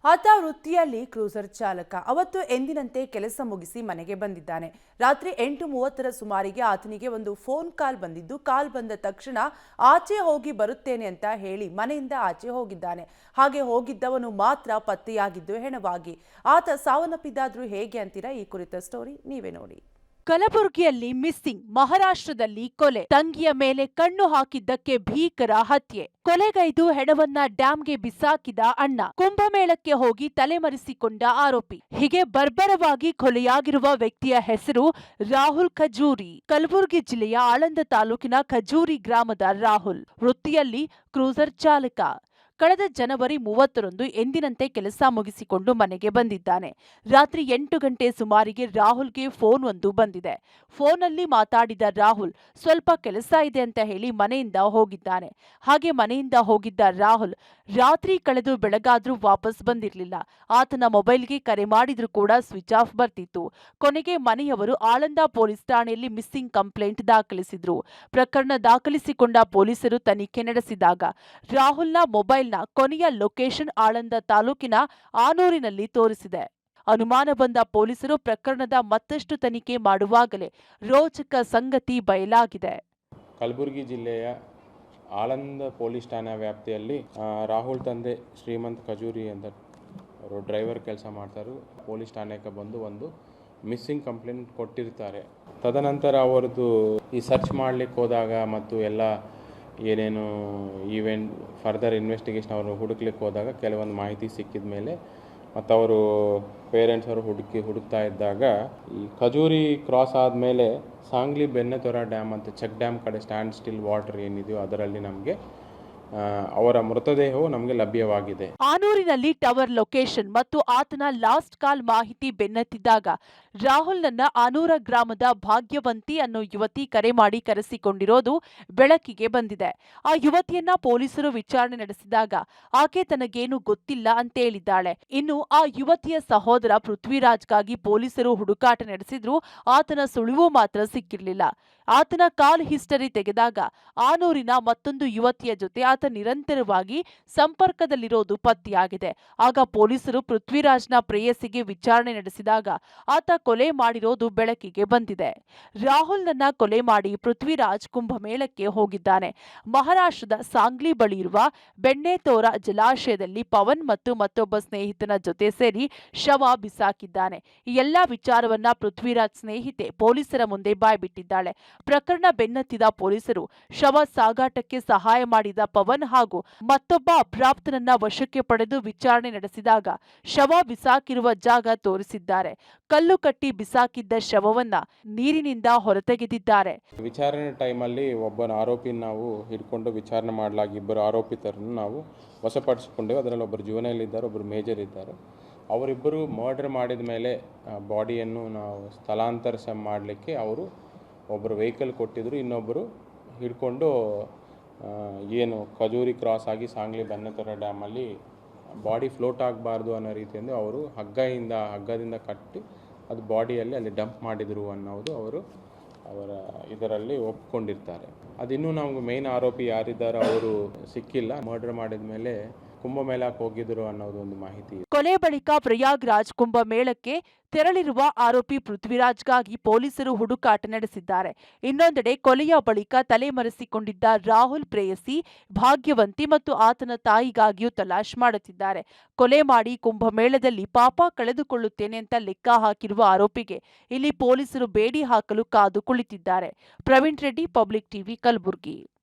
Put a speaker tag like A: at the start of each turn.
A: ಆತ ವೃತ್ತಿಯಲ್ಲಿ ಕ್ರೂಸರ್ ಚಾಲಕ. ಅವತ್ತು ಎಂದಿನಂತೆ ಕೆಲಸ ಮುಗಿಸಿ ಮನೆಗೆ ಬಂದಿದ್ದಾನೆ. ರಾತ್ರಿ 8:30 ಸುಮಾರಿಗೆ ಆತನಿಗೆ ಒಂದು ಫೋನ್ ಕಾಲ್ ಬಂದಿದ್ದು, ಕಾಲ್ ಬಂದ ತಕ್ಷಣ ಆಚೆ ಹೋಗಿ ಬರುತ್ತೇನೆ ಅಂತ ಹೇಳಿ ಮನೆಯಿಂದ ಆಚೆ ಹೋಗಿದ್ದಾನೆ. ಹಾಗೆ ಹೋಗಿದ್ದವನು ಮಾತ್ರ ಪತ್ತೆಯಾಗಿದ್ದು ಹೆಣವಾಗಿ. ಆತ ಸಾವನ್ನಪ್ಪಿದ್ದಾದ್ರೂ ಹೇಗೆ ಅಂತೀರಾ? ಈ ಕುರಿತ ಸ್ಟೋರಿ ನೀವೇ ನೋಡಿ.
B: ಕಲಬುರಗಿಯಲ್ಲಿ ಮಿಸ್ಸಿಂಗ್, ಮಹಾರಾಷ್ಟ್ರದಲ್ಲಿ ಕೊಲೆ, ತಂಗಿಯ ಮೇಲೆ ಕಣ್ಣು ಹಾಕಿದ್ದಕ್ಕೆ ಭೀಕರ ಹತ್ಯೆ, ಕೊಲೆಗೈದು ಹೆಣವನ್ನ ಡ್ಯಾಂಗೆ ಬಿಸಾಕಿದ ಅಣ್ಣ, ಕುಂಭಮೇಳಕ್ಕೆ ಹೋಗಿ ತಲೆಮರೆಸಿಕೊಂಡ ಆರೋಪಿ. ಹೀಗೆ ಬರ್ಬರವಾಗಿ ಕೊಲೆಯಾಗಿರುವ ವ್ಯಕ್ತಿಯ ಹೆಸರು ರಾಹುಲ್ ಖಜೂರಿ. ಕಲಬುರಗಿ ಜಿಲ್ಲೆಯ ಆಳಂದ ತಾಲೂಕಿನ ಖಜೂರಿ ಗ್ರಾಮದ ರಾಹುಲ್ ವೃತ್ತಿಯಲ್ಲಿ ಕ್ರೂಸರ್ ಚಾಲಕ. ಕಳೆದ ಜನವರಿ 30ರಂದು ಎಂದಿನಂತೆ ಕೆಲಸ ಮುಗಿಸಿಕೊಂಡು ಮನೆಗೆ ಬಂದಿದ್ದಾನೆ. ರಾತ್ರಿ 8 ಗಂಟೆ ಸುಮಾರಿಗೆ ರಾಹುಲ್ಗೆ ಫೋನ್ ಒಂದು ಬಂದಿದೆ. ಫೋನಲ್ಲಿ ಮಾತಾಡಿದ ರಾಹುಲ್ ಸ್ವಲ್ಪ ಕೆಲಸ ಇದೆ ಅಂತ ಹೇಳಿ ಮನೆಯಿಂದ ಹೋಗಿದ್ದಾನೆ. ಹಾಗೆ ಮನೆಯಿಂದ ಹೋಗಿದ್ದ ರಾಹುಲ್ ರಾತ್ರಿ ಕಳೆದು ಬೆಳಗಾದ್ರೂ ವಾಪಸ್ ಬಂದಿರಲಿಲ್ಲ. ಆತನ ಮೊಬೈಲ್ಗೆ ಕರೆ ಮಾಡಿದ್ರೂ ಕೂಡ ಸ್ವಿಚ್ ಆಫ್ ಬರ್ತಿತ್ತು. ಕೊನೆಗೆ ಮನೆಯವರು ಆಳಂದ ಪೊಲೀಸ್ ಠಾಣೆಯಲ್ಲಿ ಮಿಸ್ಸಿಂಗ್ ಕಂಪ್ಲೇಂಟ್ ದಾಖಲಿಸಿದ್ರು. ಪ್ರಕರಣ ದಾಖಲಿಸಿಕೊಂಡ ಪೊಲೀಸರು ತನಿಖೆ ನಡೆಸಿದಾಗ ರಾಹುಲ್ನ ಮೊಬೈಲ್ನ ಕೊನೆಯ ಲೊಕೇಶನ್ ಆಳಂದ ತಾಲೂಕಿನ ಆನೂರಿನಲ್ಲಿ ತೋರಿಸಿದೆ. ಅನುಮಾನ ಬಂದ ಪೊಲೀಸರು ಪ್ರಕರಣದ ಮತ್ತಷ್ಟು ತನಿಖೆ ಮಾಡುವಾಗಲೇ ರೋಚಕ ಸಂಗತಿ ಬಯಲಾಗಿದೆ.
C: ಕಲಬುರಗಿ ಜಿಲ್ಲೆಯ ಆಳಂದ ಪೊಲೀಸ್ ಠಾಣಾ ವ್ಯಾಪ್ತಿಯಲ್ಲಿ ರಾಹುಲ್ ತಂದೆ ಶ್ರೀಮಂತ್ ಖಜೂರಿ ಅಂತ ಅವರು ಡ್ರೈವರ್ ಕೆಲಸ ಮಾಡ್ತಾರೆ. ಪೊಲೀಸ್ ಠಾಣೆಗೆ ಬಂದು ಒಂದು ಮಿಸ್ಸಿಂಗ್ ಕಂಪ್ಲೇಂಟ್ ಕೊಟ್ಟಿರ್ತಾರೆ. ತದನಂತರ ಅವರದ್ದು ಈ ಸರ್ಚ್ ಮಾಡಲಿಕ್ಕೆ ಹೋದಾಗ ಮತ್ತು ಎಲ್ಲ ಏನೇನು ಈವೆಂಟ್ ಫರ್ದರ್ ಇನ್ವೆಸ್ಟಿಗೇಷನ್ ಅವರು ಹುಡುಕ್ಲಿಕ್ಕೆ ಹೋದಾಗ ಕೆಲವೊಂದು ಮಾಹಿತಿ ಸಿಕ್ಕಿದ ಮೇಲೆ ಮತ್ತು ಅವರು ಪೇರೆಂಟ್ಸ್ ಅವರು ಹುಡುಕ್ತಾ ಇದ್ದಾಗ ಈ ಖಜೂರಿ ಕ್ರಾಸ್ ಆದಮೇಲೆ ಸಾಂಗ್ಲಿ ಬೆಣ್ಣೆತೊರ ಡ್ಯಾಮ್ ಅಂತ ಚೆಕ್ ಡ್ಯಾಮ್ ಕಡೆ ಸ್ಟ್ಯಾಂಡ್ ಸ್ಟಿಲ್ ವಾಟರ್ ಏನಿದೆಯೋ ಅದರಲ್ಲಿ ನಮಗೆ ಅವರ ಮೃತದೇಹವು ನಮಗೆ ಲಭ್ಯವಾಗಿದೆ.
B: ಆನೂರಿನಲ್ಲಿ ಟವರ್ ಲೊಕೇಶನ್ ಮತ್ತು ಆತನ ಲಾಸ್ಟ್ ಕಾಲ್ ಮಾಹಿತಿ ಬೆನ್ನತ್ತಿದ್ದಾಗ ರಾಹುಲ್ನನ್ನ ಆನೂರ ಗ್ರಾಮದ ಭಾಗ್ಯವಂತಿ ಅನ್ನೋ ಯುವತಿ ಕರೆ ಮಾಡಿ ಕರೆಸಿಕೊಂಡಿರೋದು ಬೆಳಕಿಗೆ ಬಂದಿದೆ. ಆ ಯುವತಿಯನ್ನ ಪೊಲೀಸರು ವಿಚಾರಣೆ ನಡೆಸಿದಾಗ ಆಕೆ ತನಗೇನು ಗೊತ್ತಿಲ್ಲ ಅಂತ ಹೇಳಿದ್ದಾಳೆ. ಇನ್ನು ಆ ಯುವತಿಯ ಸಹೋದರ ಪೃಥ್ವಿರಾಜ್ಗಾಗಿ ಪೊಲೀಸರು ಹುಡುಕಾಟ ನಡೆಸಿದ್ರು. ಆತನ ಸುಳಿವು ಮಾತ್ರ ಸಿಕ್ಕಿರಲಿಲ್ಲ. ಆತನ ಕಾಲ್ ಹಿಸ್ಟರಿ ತೆಗೆದಾಗ ಆನೂರಿನ ಮತ್ತೊಂದು ಯುವತಿಯ ಜೊತೆ ಆತ ನಿರಂತರವಾಗಿ ಸಂಪರ್ಕದಲ್ಲಿರೋದು ಪತ್ತೆಯಾಗಿದೆ. ಆಗ ಪೊಲೀಸರು ಪೃಥ್ವಿರಾಜ್ನ ಪ್ರೇಯಸಿಗೆ ವಿಚಾರಣೆ ನಡೆಸಿದಾಗ ಆತ ಕೊಲೆ ಮಾಡಿರೋದು ಬೆಳಕಿಗೆ ಬಂದಿದೆ. ರಾಹುಲ್ನನ್ನ ಕೊಲೆ ಮಾಡಿ ಪೃಥ್ವಿರಾಜ್ ಕುಂಭಮೇಳಕ್ಕೆ ಹೋಗಿದ್ದಾನೆ. ಮಹಾರಾಷ್ಟ್ರದ ಸಾಂಗ್ಲಿ ಬಳಿ ಇರುವ ಬೆಣ್ಣೆತೋರ ಜಲಾಶಯದಲ್ಲಿ ಪವನ್ ಮತ್ತು ಮತ್ತೊಬ್ಬ ಸ್ನೇಹಿತನ ಜೊತೆ ಸೇರಿ ಶವ ಬಿಸಾಕಿದ್ದಾನೆ. ಈ ಎಲ್ಲಾ ವಿಚಾರವನ್ನ ಪೃಥ್ವಿರಾಜ್ ಸ್ನೇಹಿತೆ ಪೊಲೀಸರ ಮುಂದೆ ಬಾಯ್ಬಿಟ್ಟಿದ್ದಾಳೆ. ಪ್ರಕರಣ ಬೆನ್ನತ್ತಿದ ಪೊಲೀಸರು ಶವ ಸಾಗಾಟಕ್ಕೆ ಸಹಾಯ ಮಾಡಿದ ಪವನ್ ಹಾಗೂ ಮತ್ತೊಬ್ಬ ಅಪ್ರಾಪ್ತನನ್ನ ವಶಕ್ಕೆ ಪಡೆದು ವಿಚಾರಣೆ ನಡೆಸಿದಾಗ ಶವ ಬಿಸಾಕಿರುವ ಜಾಗ ತೋರಿಸಿದ್ದಾರೆ. ಕಲ್ಲು ಕಟ್ಟಿ ಬಿಸಾಕಿದ್ದ ಶವವನ್ನ ನೀರಿನಿಂದ ಹೊರತೆಗೆದಿದ್ದಾರೆ.
C: ವಿಚಾರಣೆ ಟೈಮಲ್ಲಿ ಒಬ್ಬ ಆರೋಪಿ ನಾವು ಹಿಡ್ಕೊಂಡು ವಿಚಾರಣೆ ಮಾಡಲಾಗಿ ಇಬ್ಬರು ಆರೋಪಿತರನ್ನು ನಾವು ವಶಪಡಿಸಿಕೊಂಡೆವು. ಅದರಲ್ಲಿ ಒಬ್ಬರು ಜುವೆನೈಲ್ ಇದ್ದಾರೆ, ಒಬ್ಬರು ಮೇಜರ್ ಇದ್ದಾರೆ. ಅವರಿಬ್ಬರು ಮರ್ಡರ್ ಮಾಡಿದ ಮೇಲೆ ಬಾಡಿಯನ್ನು ನಾವು ಸ್ಥಳಾಂತರಿಸ ಮಾಡಲಿಕ್ಕೆ ಅವರು ಒಬ್ಬರು ವೆಹಿಕಲ್ ಕೊಟ್ಟಿದ್ದರು, ಇನ್ನೊಬ್ಬರು ಹಿಡ್ಕೊಂಡು ಏನು ಖಜೂರಿ ಕ್ರಾಸ್ ಆಗಿ ಸಾಂಗ್ಲಿ ಬೆಣ್ಣೆತೊರೆ ಡ್ಯಾಮಲ್ಲಿ ಬಾಡಿ ಫ್ಲೋಟ್ ಆಗಬಾರ್ದು ಅನ್ನೋ ರೀತಿಯಿಂದ ಅವರು ಹಗ್ಗದಿಂದ ಕಟ್ಟಿ ಅದು ಬಾಡಿಯಲ್ಲಿ ಅಲ್ಲಿ ಡಂಪ್ ಮಾಡಿದರು ಅನ್ನೋದು ಅವರ ಇದರಲ್ಲಿ ಒಪ್ಕೊಂಡಿರ್ತಾರೆ. ಅದಿನ್ನೂ ನಮಗೆ ಮೇನ್ ಆರೋಪಿ ಯಾರಿದ್ದಾರೋ ಅವರು ಸಿಕ್ಕಿಲ್ಲ. ಮರ್ಡರ್ ಮಾಡಿದ ಮೇಲೆ ಕುಂಭಮೇಳಕ್ಕೆ ಹೋಗಿದ್ರು ಅನ್ನೋದು ಒಂದು ಮಾಹಿತಿ.
B: ಕೊಲೆ ಬಳಿಕ ಪ್ರಯಾಗ್ರಾಜ್ ಕುಂಭಮೇಳಕ್ಕೆ ತೆರಳಿರುವ ಆರೋಪಿ ಪೃಥ್ವಿರಾಜ್ಗಾಗಿ ಪೊಲೀಸರು ಹುಡುಕಾಟ ನಡೆಸಿದ್ದಾರೆ. ಇನ್ನೊಂದೆಡೆ ಕೊಲೆಯ ಬಳಿಕ ತಲೆಮರೆಸಿಕೊಂಡಿದ್ದ ರಾಹುಲ್ ಪ್ರೇಯಸಿ ಭಾಗ್ಯವಂತಿ ಮತ್ತು ಆತನ ತಾಯಿಗಾಗಿಯೂ ತಲಾಶ್ ಮಾಡುತ್ತಿದ್ದಾರೆ. ಕೊಲೆ ಮಾಡಿ ಕುಂಭಮೇಳದಲ್ಲಿ ಪಾಪ ಕಳೆದುಕೊಳ್ಳುತ್ತೇನೆ ಅಂತ ಲೆಕ್ಕ ಹಾಕಿರುವ ಆರೋಪಿಗೆ ಇಲ್ಲಿ ಪೊಲೀಸರು ಬೇಡಿ ಹಾಕಲು ಕಾದು ಕುಳಿತಿದ್ದಾರೆ. Praveen Reddy, public TV, Kalaburagi.